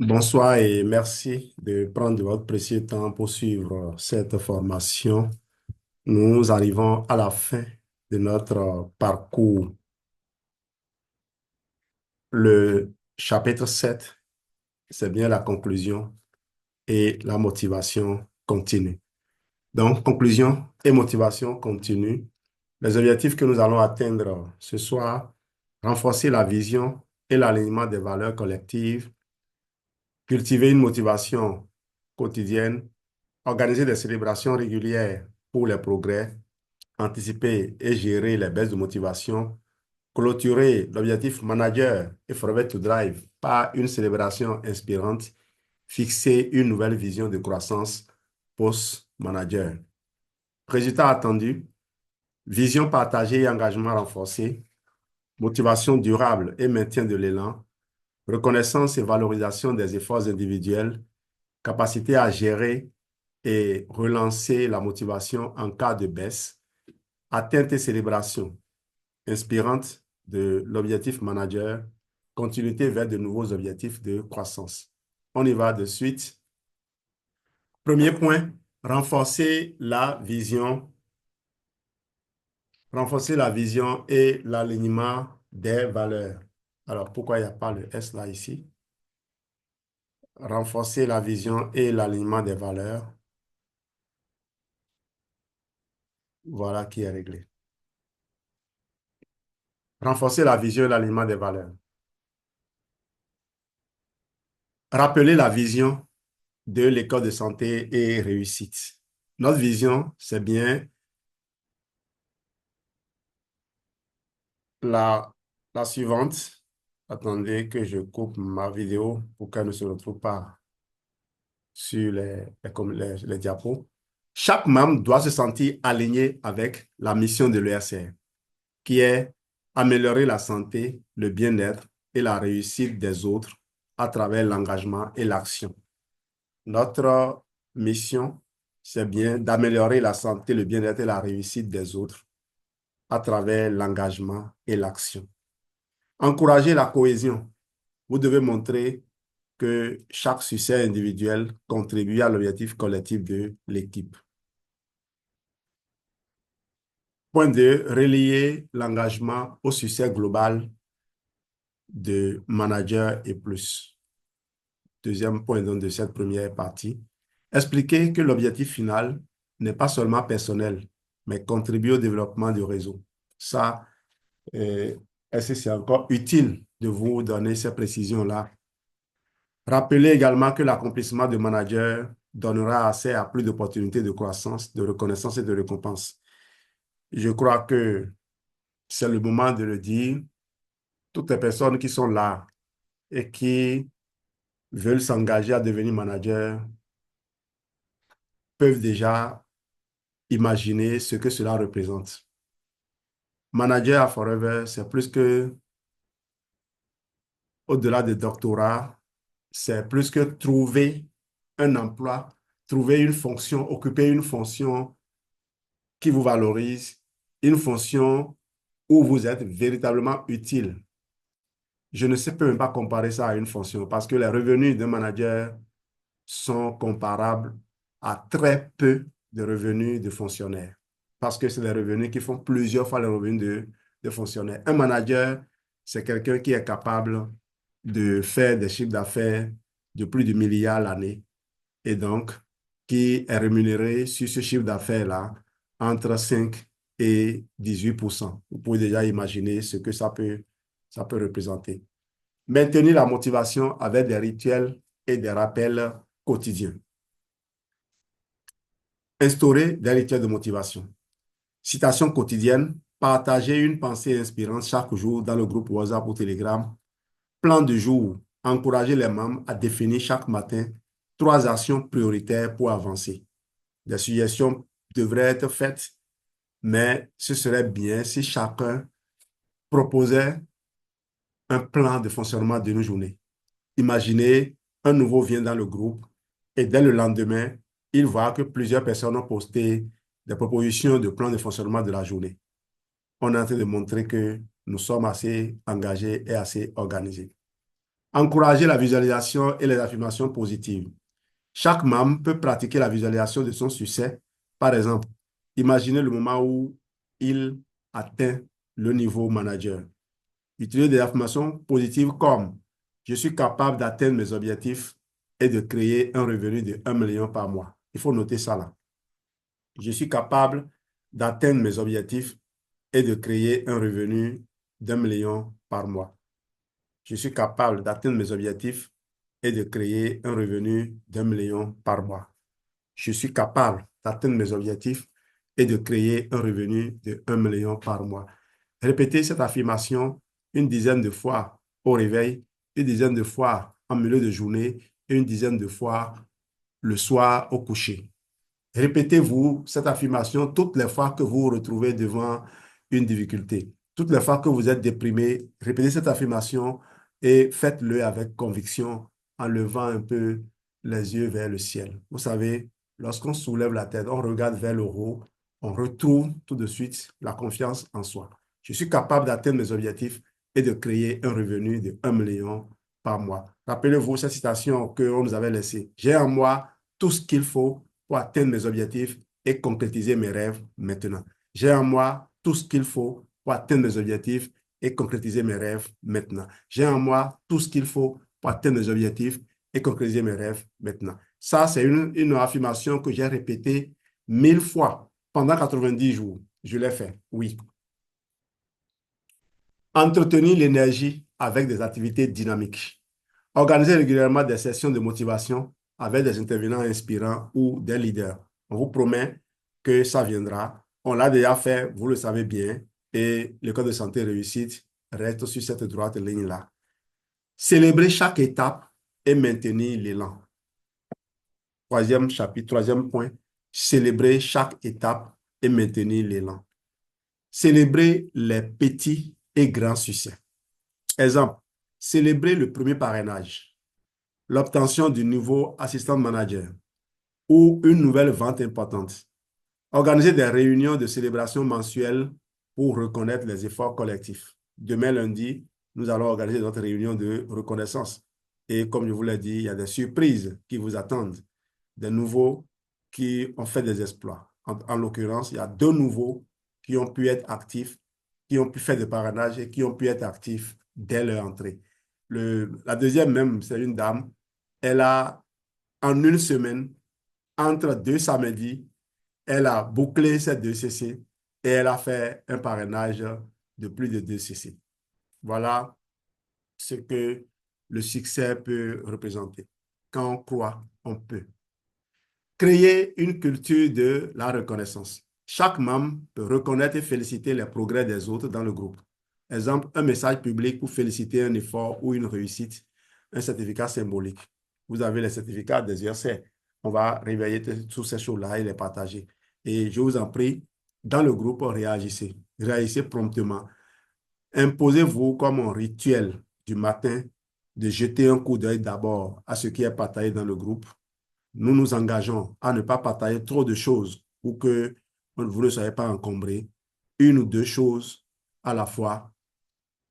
Bonsoir et merci de prendre votre précieux temps pour suivre cette formation. Nous arrivons à la fin de notre parcours. Le chapitre 7, c'est bien la conclusion et la motivation continue. Donc, conclusion et motivation continue. Les objectifs que nous allons atteindre ce soir: renforcer la vision et l'alignement des valeurs collectives, cultiver une motivation quotidienne, organiser des célébrations régulières pour les progrès, anticiper et gérer les baisses de motivation, clôturer l'objectif manager et Forever to Drive par une célébration inspirante, fixer une nouvelle vision de croissance post-manager. Résultat attendu: vision partagée et engagement renforcé, motivation durable et maintien de l'élan, reconnaissance et valorisation des efforts individuels, capacité à gérer et relancer la motivation en cas de baisse, atteinte et célébration inspirante de l'objectif manager, continuité vers de nouveaux objectifs de croissance. On y va de suite. Premier point, renforcer la vision et l'alignement des valeurs. Alors, pourquoi il n'y a pas le S là ici? Renforcer la vision et l'alignement des valeurs. Voilà qui est réglé. Renforcer la vision et l'alignement des valeurs. Rappeler la vision de l'école de santé et réussite. Notre vision, c'est bien la, la suivante. Attendez que je coupe ma vidéo pour qu'elle ne se retrouve pas sur les diapos. Chaque membre doit se sentir aligné avec la mission de l'ERCR, qui est améliorer la santé, le bien-être et la réussite des autres à travers l'engagement et l'action. Notre mission, c'est bien d'améliorer la santé, le bien-être et la réussite des autres à travers l'engagement et l'action. Encourager la cohésion. Vous devez montrer que chaque succès individuel contribue à l'objectif collectif de l'équipe. Point 2, relier l'engagement au succès global de manager et plus. Deuxième point donc de cette première partie. Expliquer que l'objectif final n'est pas seulement personnel, mais contribue au développement du réseau. Ça, est-ce que c'est encore utile de vous donner ces précisions-là? Rappelez également que l'accomplissement de manager donnera accès à plus d'opportunités de croissance, de reconnaissance et de récompense. Je crois que c'est le moment de le dire. Toutes les personnes qui sont là et qui veulent s'engager à devenir manager peuvent déjà imaginer ce que cela représente. Manager à Forever, c'est plus que, au-delà des doctorats, c'est plus que trouver un emploi, trouver une fonction, occuper une fonction qui vous valorise, une fonction où vous êtes véritablement utile. Je ne sais même pas comparer ça à une fonction parce que les revenus d'un manager sont comparables à très peu de revenus de fonctionnaires parce que c'est des revenus qui font plusieurs fois les revenus de fonctionnaires. Un manager, c'est quelqu'un qui est capable de faire des chiffres d'affaires de plus de milliards l'année et donc qui est rémunéré sur ce chiffre d'affaires-là entre 5 et 18%. Vous pouvez déjà imaginer ce que ça peut représenter. Maintenir la motivation avec des rituels et des rappels quotidiens. Instaurer des rituels de motivation. Citation quotidienne, partager une pensée inspirante chaque jour dans le groupe WhatsApp ou Telegram. Plan de jour, encourager les membres à définir chaque matin 3 actions prioritaires pour avancer. Des suggestions devraient être faites, mais ce serait bien si chacun proposait un plan de fonctionnement d'une journée. Imaginez, un nouveau vient dans le groupe et dès le lendemain, il voit que plusieurs personnes ont posté des propositions de plan de fonctionnement de la journée. On est en train de montrer que nous sommes assez engagés et assez organisés. Encourager la visualisation et les affirmations positives. Chaque membre peut pratiquer la visualisation de son succès. Par exemple, imaginez le moment où il atteint le niveau manager. Utilisez des affirmations positives comme je suis capable d'atteindre mes objectifs et de créer un revenu de 1 million par mois. Il faut noter ça là. Je suis capable d'atteindre mes objectifs et de créer un revenu d'1 million par mois. Je suis capable d'atteindre mes objectifs et de créer un revenu d'1 million par mois. Je suis capable d'atteindre mes objectifs et de créer un revenu de 1 million par mois. Répétez cette affirmation une dizaine de fois au réveil, une dizaine de fois en milieu de journée et une dizaine de fois le soir au coucher. Répétez-vous cette affirmation toutes les fois que vous vous retrouvez devant une difficulté. Toutes les fois que vous êtes déprimé, répétez cette affirmation et faites-le avec conviction en levant un peu les yeux vers le ciel. Vous savez, lorsqu'on soulève la tête, on regarde vers le haut, on retrouve tout de suite la confiance en soi. Je suis capable d'atteindre mes objectifs et de créer un revenu de 1 million par mois. Rappelez-vous cette citation qu'on nous avait laissée. J'ai en moi tout ce qu'il faut pour atteindre mes objectifs et concrétiser mes rêves maintenant. J'ai en moi tout ce qu'il faut pour atteindre mes objectifs et concrétiser mes rêves maintenant. J'ai en moi tout ce qu'il faut pour atteindre mes objectifs et concrétiser mes rêves maintenant. Ça, c'est une affirmation que j'ai répétée 1000 fois pendant 90 jours. Je l'ai fait, oui. Entretenir l'énergie avec des activités dynamiques. Organisez régulièrement des sessions de motivation avec des intervenants inspirants ou des leaders. On vous promet que ça viendra. On l'a déjà fait, vous le savez bien, et le code de santé réussite reste sur cette droite ligne-là. Célébrer chaque étape et maintenir l'élan. Troisième chapitre, troisième point, célébrer chaque étape et maintenir l'élan. Célébrer les petits et grands succès. Exemple, célébrer le premier parrainage, l'obtention du nouveau assistant manager ou une nouvelle vente importante. Organiser des réunions de célébration mensuelles pour reconnaître les efforts collectifs. Demain lundi, nous allons organiser notre réunion de reconnaissance. Et comme je vous l'ai dit, il y a des surprises qui vous attendent. Des nouveaux qui ont fait des exploits. En l'occurrence, il y a 2 nouveaux qui ont pu être actifs, qui ont pu faire des parrainages et qui ont pu être actifs dès leur entrée. La deuxième même, c'est une dame. Elle a, en une semaine, entre 2 samedis, elle a bouclé ses 2 CC et elle a fait un parrainage de plus de 2 CC. Voilà ce que le succès peut représenter. Quand on croit, on peut. Créer une culture de la reconnaissance. Chaque membre peut reconnaître et féliciter les progrès des autres dans le groupe. Exemple, un message public pour féliciter un effort ou une réussite, un certificat symbolique. Vous avez les certificats des URC. On va réveiller toutes ces choses-là et les partager. Et je vous en prie, dans le groupe, réagissez. Réagissez promptement. Imposez-vous comme un rituel du matin de jeter un coup d'œil d'abord à ce qui est partagé dans le groupe. Nous nous engageons à ne pas partager trop de choses pour que vous ne soyez pas encombré. 1 ou 2 choses à la fois.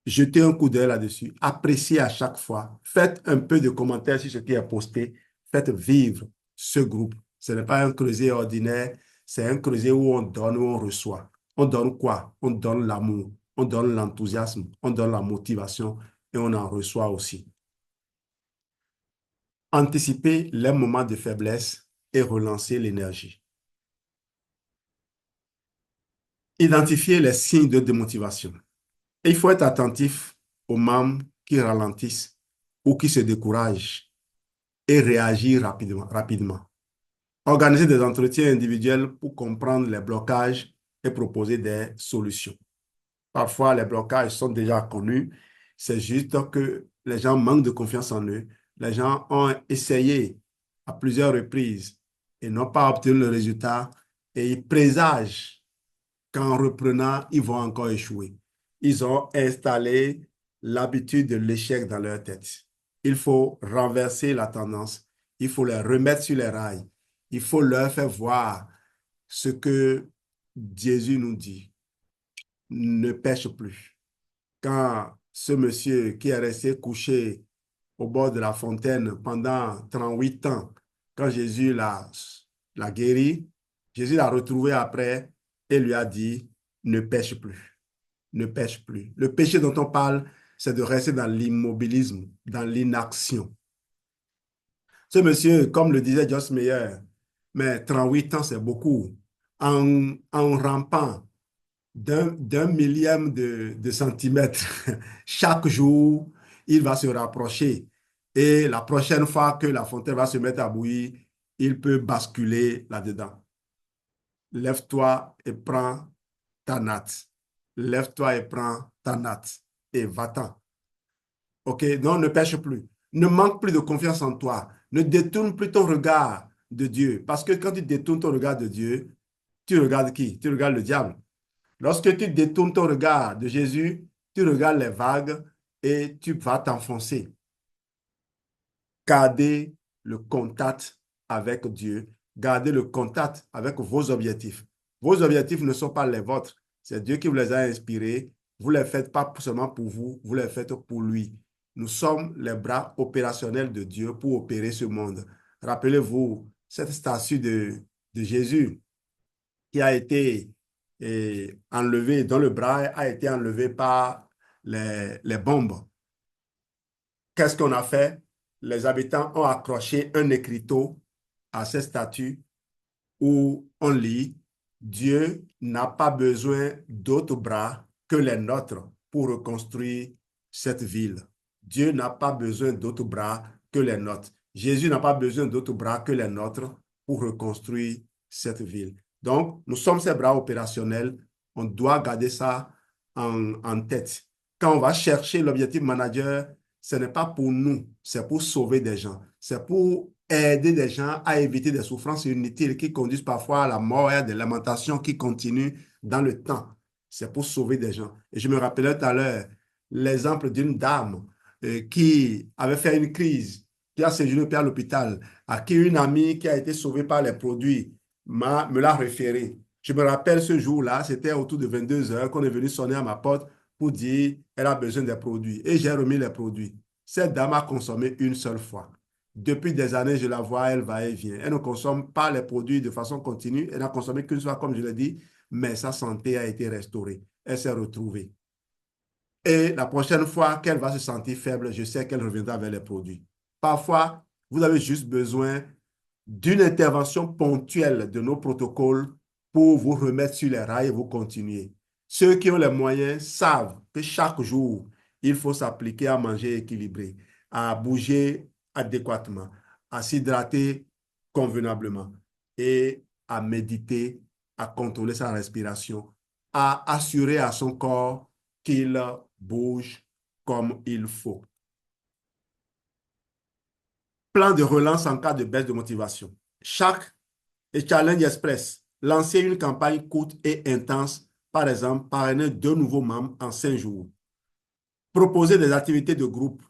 Jetez un coup d'œil là-dessus. Appréciez à chaque fois. Faites un peu de commentaires sur ce qui est posté. Faites vivre ce groupe. Ce n'est pas un creuset ordinaire, c'est un creuset où on donne, où on reçoit. On donne quoi? On donne l'amour, on donne l'enthousiasme, on donne la motivation et on en reçoit aussi. Anticiper les moments de faiblesse et relancer l'énergie. Identifier les signes de démotivation. Et il faut être attentif aux membres qui ralentissent ou qui se découragent et réagir rapidement. Organiser des entretiens individuels pour comprendre les blocages et proposer des solutions. Parfois, les blocages sont déjà connus. C'est juste que les gens manquent de confiance en eux. Les gens ont essayé à plusieurs reprises et n'ont pas obtenu le résultat et ils présagent qu'en reprenant, ils vont encore échouer. Ils ont installé l'habitude de l'échec dans leur tête. Il faut renverser la tendance. Il faut les remettre sur les rails. Il faut leur faire voir ce que Jésus nous dit. Ne pêche plus. Quand ce monsieur qui est resté couché au bord de la fontaine pendant 38 ans. Quand Jésus l'a guéri, Jésus l'a retrouvé après et lui a dit, ne pêche plus, ne pêche plus. Le péché dont on parle, c'est de rester dans l'immobilisme, dans l'inaction. Ce monsieur, comme le disait Joss Meyer, mais 38 ans, c'est beaucoup. En rampant d'un millième de centimètre chaque jour, il va se rapprocher. Et la prochaine fois que la fontaine va se mettre à bouillir, il peut basculer là-dedans. Lève-toi et prends ta natte. Lève-toi et prends ta natte. Et va-t'en. OK? Non, ne pêche plus. Ne manque plus de confiance en toi. Ne détourne plus ton regard de Dieu. Parce que quand tu détournes ton regard de Dieu, tu regardes qui? Tu regardes le diable. Lorsque tu détournes ton regard de Jésus, tu regardes les vagues et tu vas t'enfoncer. Gardez le contact avec Dieu. Gardez le contact avec vos objectifs. Vos objectifs ne sont pas les vôtres. C'est Dieu qui vous les a inspirés. Vous ne les faites pas seulement pour vous, vous les faites pour lui. Nous sommes les bras opérationnels de Dieu pour opérer ce monde. Rappelez-vous cette statue de Jésus qui a été enlevée, dont le bras a été enlevé par les bombes. Qu'est-ce qu'on a fait? Les habitants ont accroché un écriteau à ces statues où on lit Dieu n'a pas besoin d'autres bras que les nôtres pour reconstruire cette ville. Dieu n'a pas besoin d'autres bras que les nôtres. Jésus n'a pas besoin d'autres bras que les nôtres pour reconstruire cette ville. Donc, nous sommes ces bras opérationnels. On doit garder ça en tête. Quand on va chercher l'objectif manager, ce n'est pas pour nous, c'est pour sauver des gens. C'est pour aider des gens à éviter des souffrances inutiles qui conduisent parfois à la mort et à des lamentations qui continuent dans le temps. C'est pour sauver des gens. Et je me rappelais tout à l'heure l'exemple d'une dame qui avait fait une crise, qui a séjourné à l'hôpital, à qui une amie qui a été sauvée par les produits me l'a référé. Je me rappelle ce jour-là, c'était autour de 22 heures qu'on est venu sonner à ma porte pour dire qu'elle a besoin des produits. Et j'ai remis les produits. Cette dame a consommé une seule fois. Depuis des années, je la vois, elle va et vient. Elle ne consomme pas les produits de façon continue. Elle n'a consommé qu'une fois, comme je l'ai dit, mais sa santé a été restaurée. Elle s'est retrouvée. Et la prochaine fois qu'elle va se sentir faible, je sais qu'elle reviendra avec les produits. Parfois, vous avez juste besoin d'une intervention ponctuelle de nos protocoles pour vous remettre sur les rails et vous continuer. Ceux qui ont les moyens savent que chaque jour, il faut s'appliquer à manger équilibré, à bouger adéquatement, à s'hydrater convenablement et à méditer, à contrôler sa respiration, à assurer à son corps qu'il bouge comme il faut. Plan de relance en cas de baisse de motivation. Chaque Challenge Express, lancer une campagne courte et intense, par exemple, parrainer 2 nouveaux membres en 5 jours. Proposer des activités de groupe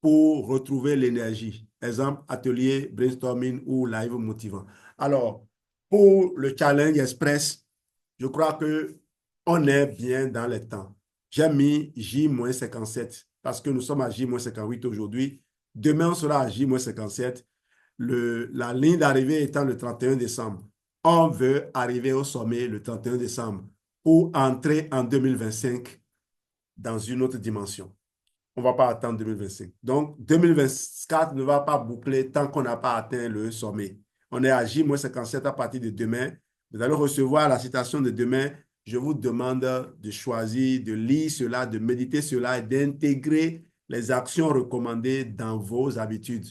pour retrouver l'énergie. Exemple, atelier, brainstorming ou live motivant. Alors, pour le Challenge Express, je crois que on est bien dans les temps. J'ai mis J-57 parce que nous sommes à J-58 aujourd'hui. Demain, on sera à J-57. La ligne d'arrivée étant le 31 décembre. On veut arriver au sommet le 31 décembre pour entrer en 2025 dans une autre dimension. On ne va pas attendre 2025. Donc, 2024 ne va pas boucler tant qu'on n'a pas atteint le sommet. On est à J-57 à partir de demain. Vous allez recevoir la citation de demain. Je vous demande de choisir, de lire cela, de méditer cela et d'intégrer les actions recommandées dans vos habitudes.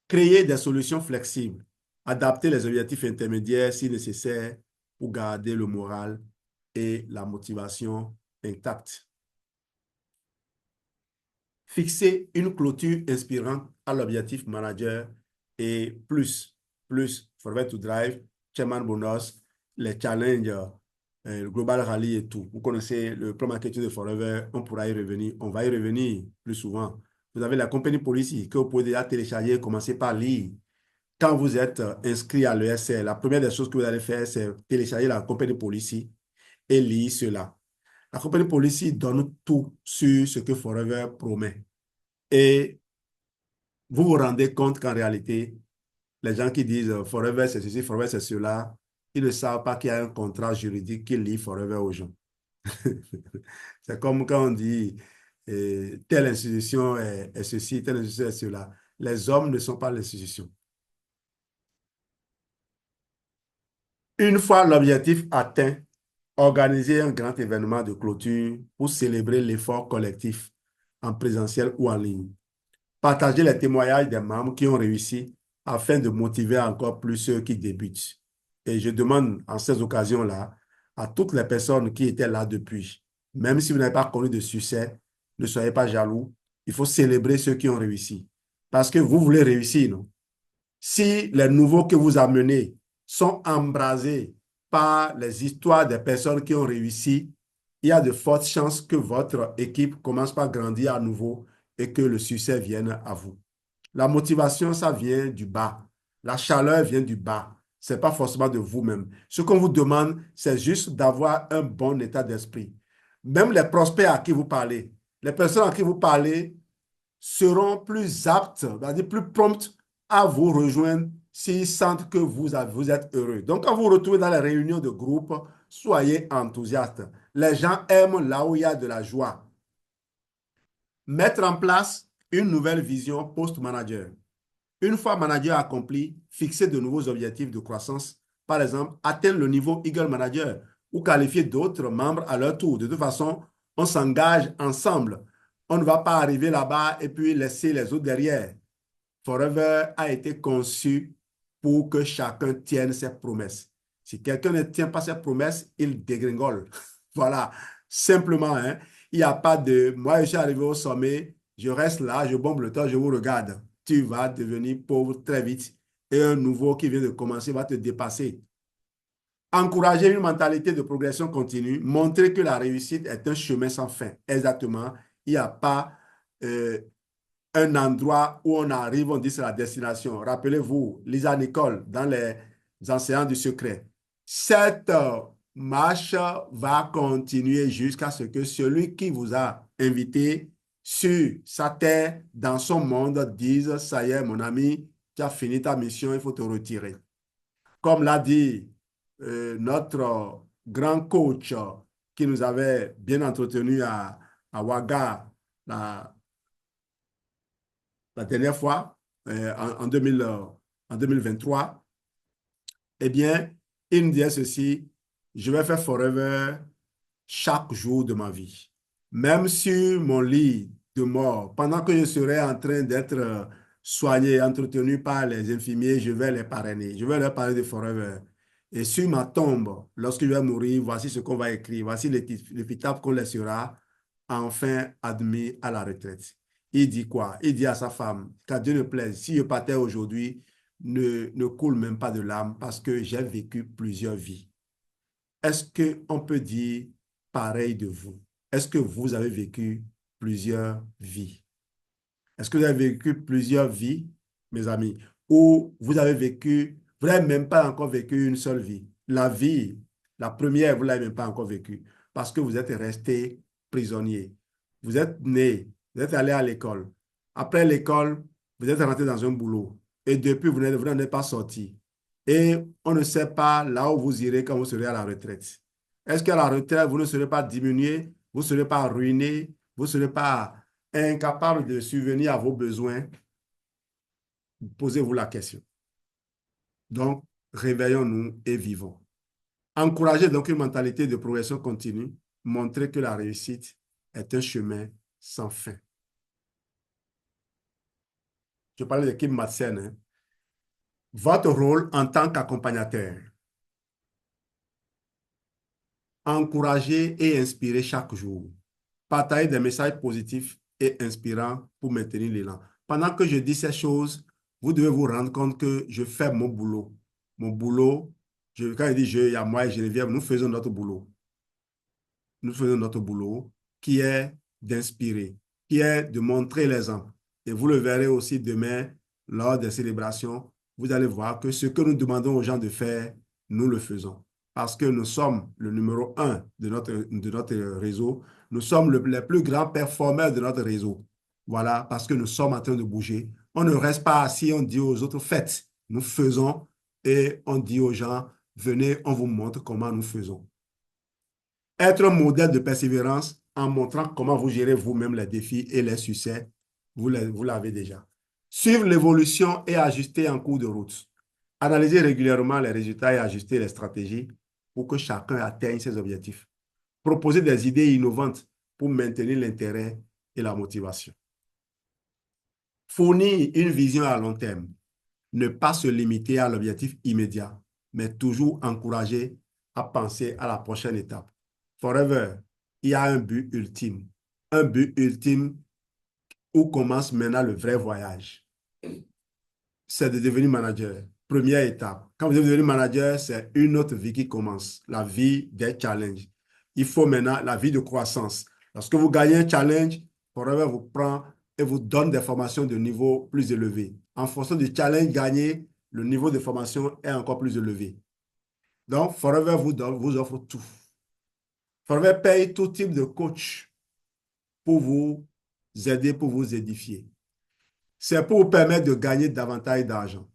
Créer des solutions flexibles. Adapter les objectifs intermédiaires si nécessaire pour garder le moral et la motivation intacts. Fixer une clôture inspirante à l'objectif manager et plus Forever to Drive, Chairman Bonus, les challenges, le Global Rally et tout. Vous connaissez le plan marketing de Forever, on pourra y revenir. On va y revenir plus souvent. Vous avez la compagnie Policy que vous pouvez déjà télécharger et commencer par lire. Quand vous êtes inscrit à l'ESL, la première des choses que vous allez faire, c'est télécharger la compagnie Policy et lire cela. La compagnie police donne tout sur ce que Forever promet. Et vous vous rendez compte qu'en réalité, les gens qui disent Forever c'est ceci, Forever c'est cela, ils ne savent pas qu'il y a un contrat juridique qui lie Forever aux gens. C'est comme quand on dit telle institution est ceci, telle institution est cela. Les hommes ne sont pas l'institution. Une fois l'objectif atteint, organiser un grand événement de clôture pour célébrer l'effort collectif en présentiel ou en ligne. Partager les témoignages des membres qui ont réussi afin de motiver encore plus ceux qui débutent. Et je demande en ces occasions-là à toutes les personnes qui étaient là depuis, même si vous n'avez pas connu de succès, ne soyez pas jaloux. Il faut célébrer ceux qui ont réussi. Parce que vous voulez réussir, non? Si les nouveaux que vous amenez sont embrasés par les histoires des personnes qui ont réussi, il y a de fortes chances que votre équipe commence par grandir à nouveau et que le succès vienne à vous. La motivation, ça vient du bas. La chaleur vient du bas. Ce n'est pas forcément de vous-même. Ce qu'on vous demande, c'est juste d'avoir un bon état d'esprit. Même les prospects à qui vous parlez, les personnes à qui vous parlez seront plus aptes, c'est-à-dire plus promptes à vous rejoindre s'ils sentent que vous êtes heureux. Donc, quand vous vous retrouvez dans les réunions de groupe, soyez enthousiastes. Les gens aiment là où il y a de la joie. Mettre en place une nouvelle vision post-manager. Une fois manager accompli, fixer de nouveaux objectifs de croissance. Par exemple, atteindre le niveau Eagle Manager ou qualifier d'autres membres à leur tour. De toute façon, on s'engage ensemble. On ne va pas arriver là-bas et puis laisser les autres derrière. Forever a été conçu pour que chacun tienne ses promesses. Si quelqu'un ne tient pas ses promesses, il dégringole. Voilà, simplement, hein. Il n'y a pas de moi, je suis arrivé au sommet, je reste là, je bombe le temps, je vous regarde. Tu vas devenir pauvre très vite et un nouveau qui vient de commencer va te dépasser. Encourager une mentalité de progression continue, montrer que la réussite est un chemin sans fin. Exactement. Il n'y a pas un endroit où on arrive, on dit c'est la destination. Rappelez-vous, Lisa Nicole, dans les enseignants du secret. Cette marche va continuer jusqu'à ce que celui qui vous a invité sur sa terre, dans son monde, dise, ça y est, mon ami, tu as fini ta mission, il faut te retirer. Comme l'a dit notre grand coach qui nous avait bien entretenu à Ouaga la dernière fois, en 2023, eh bien, il me disait ceci, je vais faire forever chaque jour de ma vie. Même sur mon lit de mort, pendant que je serai en train d'être soigné, entretenu par les infirmiers, je vais les parrainer. Je vais leur parler de forever. Et sur ma tombe, lorsque je vais mourir, voici ce qu'on va écrire. Voici l'épitaphe qu'on laissera, enfin admis à la retraite. Il dit quoi? Il dit à sa femme, qu'à Dieu ne plaise, si je partais aujourd'hui, ne coule même pas de larmes parce que j'ai vécu plusieurs vies. Est-ce qu'on peut dire pareil de vous? Est-ce que vous avez vécu plusieurs vies? Est-ce que vous avez vécu plusieurs vies, mes amis? Ou vous avez vécu, vous n'avez même pas encore vécu une seule vie? La vie, la première, vous ne l'avez même pas encore vécue parce que vous êtes resté prisonnier. Vous êtes né, vous êtes allé à l'école. Après l'école, vous êtes rentré dans un boulot. Et depuis, vous n'en êtes pas sorti. Et on ne sait pas là où vous irez quand vous serez à la retraite. Est-ce qu'à la retraite, vous ne serez pas diminué, vous ne serez pas ruiné, vous ne serez pas incapable de subvenir à vos besoins? Posez-vous la question. Donc, réveillons-nous et vivons. Encouragez donc une mentalité de progression continue, montrer que la réussite est un chemin sans fin. Je parlais de Kim Madsen, hein. Votre rôle en tant qu'accompagnateur, encourager et inspirer chaque jour. Partager des messages positifs et inspirants pour maintenir l'élan. Pendant que je dis ces choses, vous devez vous rendre compte que je fais mon boulot. Mon boulot, quand je dis je, il y a moi et Geneviève, nous faisons notre boulot. Nous faisons notre boulot qui est d'inspirer, qui est de montrer l'exemple. Et vous le verrez aussi demain lors des célébrations. Vous allez voir que ce que nous demandons aux gens de faire, nous le faisons. parce que nous sommes le numéro un de notre réseau. Nous sommes les plus grands performeurs de notre réseau. Voilà, parce que nous sommes en train de bouger. On ne reste pas assis, on dit aux autres, faites. Nous faisons et on dit aux gens, venez, on vous montre comment nous faisons. Être un modèle de persévérance en montrant comment vous gérez vous-même les défis et les succès, vous l'avez déjà. Suivre l'évolution et ajuster en cours de route. Analyser régulièrement les résultats et ajuster les stratégies pour que chacun atteigne ses objectifs. Proposer des idées innovantes pour maintenir l'intérêt et la motivation. Fournir une vision à long terme. Ne pas se limiter à l'objectif immédiat, mais toujours encourager à penser à la prochaine étape. Forever, il y a un but ultime. Un but ultime où commence maintenant le vrai voyage. C'est de devenir manager. Première étape. Quand vous êtes devenu manager, c'est une autre vie qui commence, la vie des challenges. Il faut maintenant la vie de croissance. Lorsque vous gagnez un challenge, Forever vous prend et vous donne des formations de niveau plus élevé. En fonction du challenge gagné, le niveau de formation est encore plus élevé. Donc, Forever vous offre tout. Forever paye tout type de coach pour vous aider, pour vous édifier. C'est pour vous permettre de gagner davantage d'argent.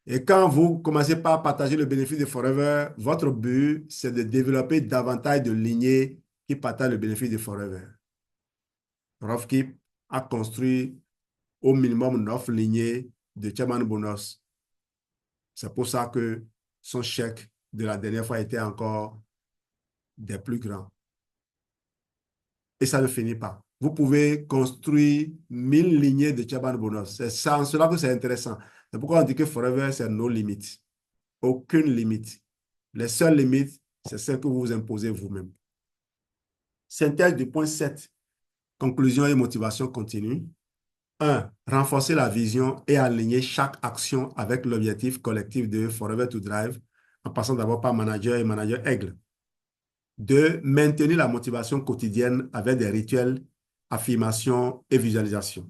Et quand vous commencez par partager le bénéfice de Forever, votre but, c'est de développer davantage de lignées qui partagent le bénéfice de Forever. Rofkeep a construit au minimum 9 lignées de Chairman Bonus. C'est pour ça que son chèque de la dernière fois était encore des plus grands. Et ça ne finit pas. Vous pouvez construire 1000 lignées de Chairman Bonus. C'est en cela que c'est intéressant. C'est pourquoi on dit que Forever, c'est no limit. Aucune limite. Les seules limites, c'est celles que vous vous imposez vous-même. Synthèse du point 7. Conclusion et motivation continue. 1. Renforcer la vision et aligner chaque action avec l'objectif collectif de Forever to Drive, en passant d'abord par manager et manager aigle. 2. Maintenir la motivation quotidienne avec des rituels, affirmations et visualisations.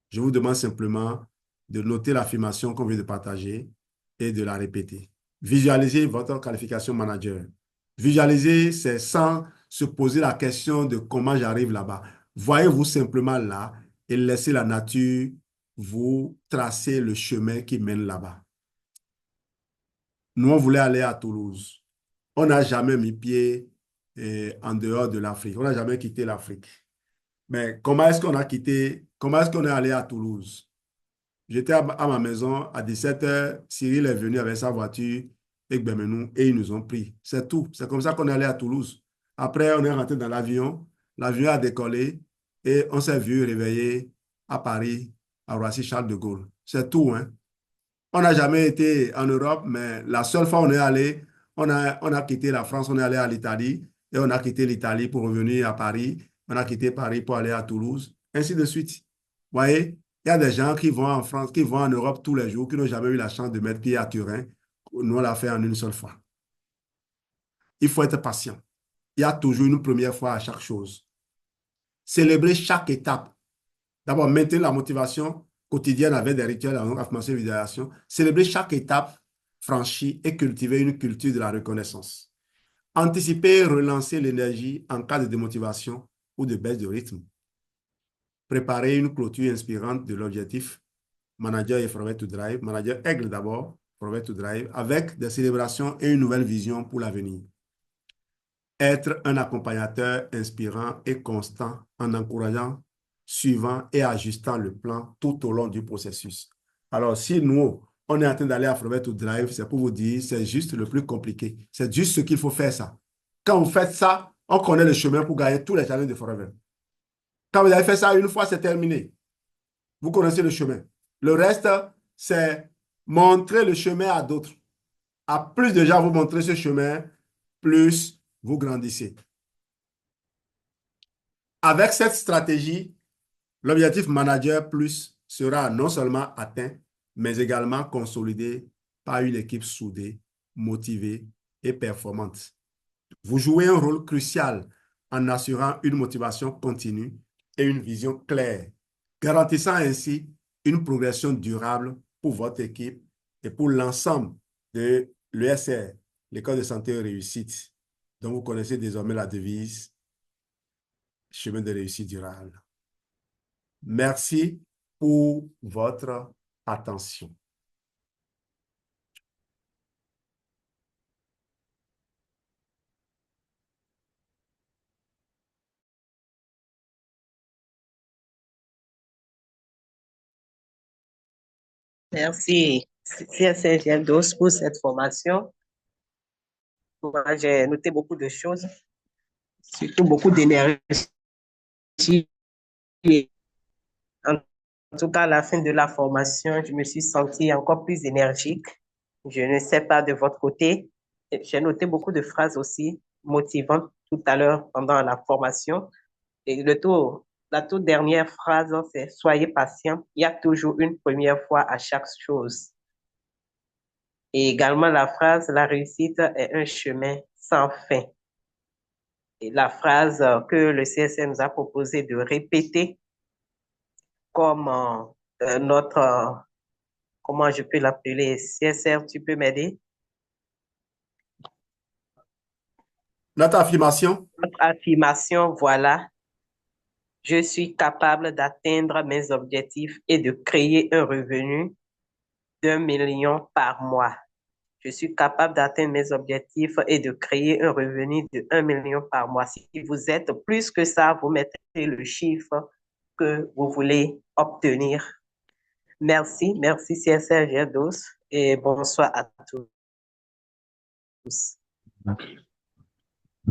Je vous demande simplement de noter l'affirmation qu'on vient de partager et de la répéter. Visualisez votre qualification manager. Visualiser, c'est sans se poser la question de comment j'arrive là-bas. Voyez-vous simplement là et laissez la nature vous tracer le chemin qui mène là-bas. Nous, on voulait aller à Toulouse. On n'a jamais mis pied en dehors de l'Afrique. On n'a jamais quitté l'Afrique. Mais comment est-ce qu'on est allé à Toulouse? J'étais à ma maison à 17h. Cyril est venu avec sa voiture et Gbemenou et ils nous ont pris. C'est tout. C'est comme ça qu'on est allé à Toulouse. Après, on est rentré dans l'avion. L'avion a décollé et on s'est vu réveiller à Paris, à Roissy-Charles de Gaulle. C'est tout, hein. On n'a jamais été en Europe, mais la seule fois où on est allé, on a quitté la France, on est allé à l'Italie et on a quitté l'Italie pour revenir à Paris. On a quitté Paris pour aller à Toulouse, ainsi de suite. Vous voyez, il y a des gens qui vont en France, qui vont en Europe tous les jours, qui n'ont jamais eu la chance de mettre pied à Turin. Nous, on l'a fait en une seule fois. Il faut être patient. Il y a toujours une première fois à chaque chose. Célébrer chaque étape. D'abord, maintenir la motivation quotidienne avec des rituels, affirmation et visualisation. Célébrer chaque étape franchie et cultiver une culture de la reconnaissance. Anticiper et relancer l'énergie en cas de démotivation ou de baisse de rythme. Préparer une clôture inspirante de l'objectif. Manager et Forever to Drive. Manager aigle d'abord, Forever to Drive, avec des célébrations et une nouvelle vision pour l'avenir. Être un accompagnateur inspirant et constant en encourageant, suivant et ajustant le plan tout au long du processus. Alors, si nous, on est en train d'aller à Forever to Drive, c'est pour vous dire, c'est juste le plus compliqué. C'est juste ce qu'il faut faire ça. Quand vous faites ça, on connaît le chemin pour gagner tous les challenges de Forever. Quand vous avez fait ça une fois, c'est terminé. Vous connaissez le chemin. Le reste, c'est montrer le chemin à d'autres. À plus de gens vous montrer ce chemin, plus vous grandissez. Avec cette stratégie, l'objectif Manager Plus sera non seulement atteint, mais également consolidé par une équipe soudée, motivée et performante. Vous jouez un rôle crucial en assurant une motivation continue et une vision claire, garantissant ainsi une progression durable pour votre équipe et pour l'ensemble de l'ESR. l'école de santé réussite. Donc, vous connaissez désormais la devise chemin de réussite durable. Merci pour votre attention. Merci, CSL Geldos, pour cette formation. Moi, j'ai noté beaucoup de choses, surtout beaucoup d'énergie. En tout cas, à la fin de la formation, je me suis sentie encore plus énergique. Je ne sais pas de votre côté. J'ai noté beaucoup de phrases aussi motivantes tout à l'heure pendant la formation. Et la toute dernière phrase, c'est soyez patient. Il y a toujours une première fois à chaque chose. Et également la phrase, la réussite est un chemin sans fin. Et la phrase que le CSM nous a proposé de répéter comme comment je peux l'appeler, CSR, tu peux m'aider? Notre affirmation, Notre affirmation, voilà, je suis capable d'atteindre mes objectifs et de créer un revenu d'1 million par mois. Je suis capable d'atteindre mes objectifs et de créer un revenu de 1 million par mois. Si vous êtes plus que ça, vous mettez le chiffre que vous voulez obtenir. Merci, merci CSR Gerdos et bonsoir à tous. Merci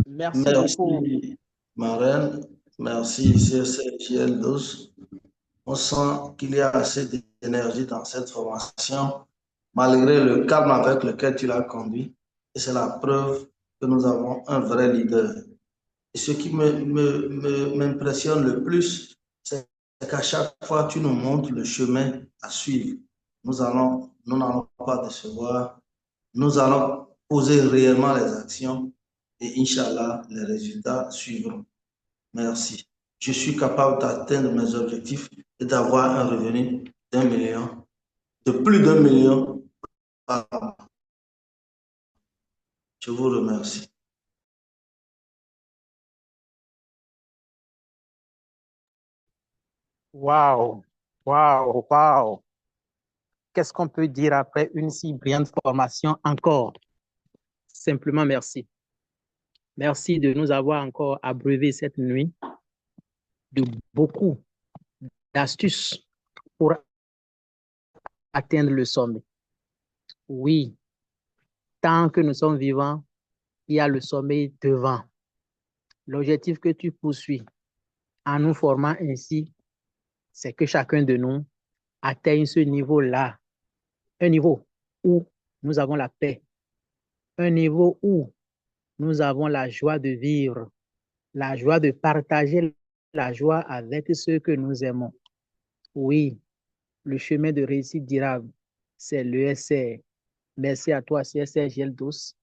beaucoup. Merci, Marraine. Merci, CSGL12. On sent qu'il y a assez d'énergie dans cette formation, malgré le calme avec lequel tu l'as conduit. Et c'est la preuve que nous avons un vrai leader. Et ce qui m'impressionne le plus, c'est qu'à chaque fois, tu nous montres le chemin à suivre. Nous n'allons pas décevoir. Nous allons poser réellement les actions et Inch'Allah, les résultats suivront. Merci. Je suis capable d'atteindre mes objectifs et d'avoir un revenu d'1 million, de plus d'1 million par mois. Je vous remercie. Waouh, waouh, waouh. Qu'est-ce qu'on peut dire après une si brillante formation encore? Simplement merci. Merci de nous avoir encore abreuvé cette nuit de beaucoup d'astuces pour atteindre le sommet. Oui, tant que nous sommes vivants, il y a le sommet devant. L'objectif que tu poursuis en nous formant ainsi, c'est que chacun de nous atteigne ce niveau-là, un niveau où nous avons la paix, un niveau où nous avons la joie de vivre, la joie de partager la joie avec ceux que nous aimons. Oui, le chemin de réussite durable, c'est l'ESR. Merci à toi, CSR Geldos,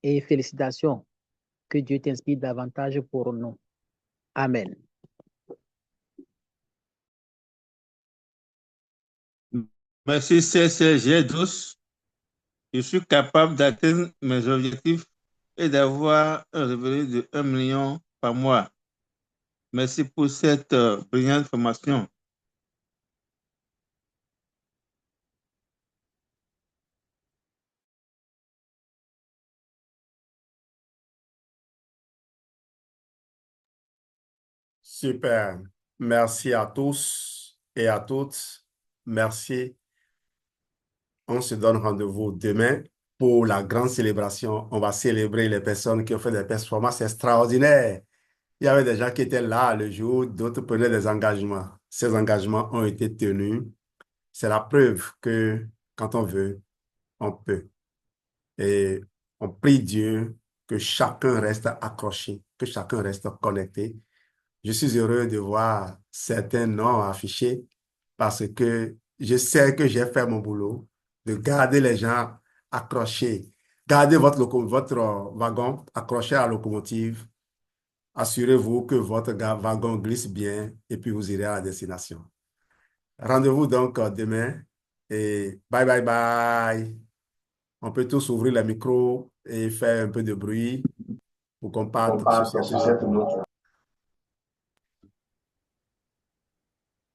et félicitations. Que Dieu t'inspire davantage pour nous. Amen. Merci CCG12. Je suis capable d'atteindre mes objectifs et d'avoir un revenu de 1 million par mois. Merci pour cette brillante formation. super. Merci à tous et à toutes. Merci. On se donne rendez-vous demain pour la grande célébration. On va célébrer les personnes qui ont fait des performances extraordinaires. Il y avait des gens qui étaient là le jour, d'autres prenaient des engagements. Ces engagements ont été tenus. C'est la preuve que quand on veut, on peut. Et on prie Dieu que chacun reste accroché, que chacun reste connecté. Je suis heureux de voir certains noms affichés parce que je sais que j'ai fait mon boulot de garder les gens accrochés. Gardez votre wagon accroché à la locomotive. Assurez-vous que votre wagon glisse bien et puis vous irez à la destination. Rendez-vous donc demain et bye bye bye. On peut tous ouvrir les micros et faire un peu de bruit pour qu'on parte sur cette note.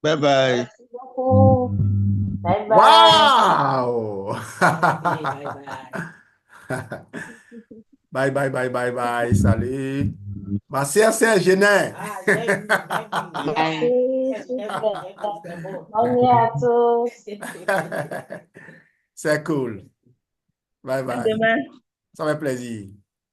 Bye bye. Merci beaucoup. Bye bye. Wow! Bye bye. Bye, bye, bye, bye, bye. Salut. Ma sœur, c'est Genet. Merci, super. Bonne nuit à tous. C'est cool. Bye, À bye. demain. Ça fait plaisir.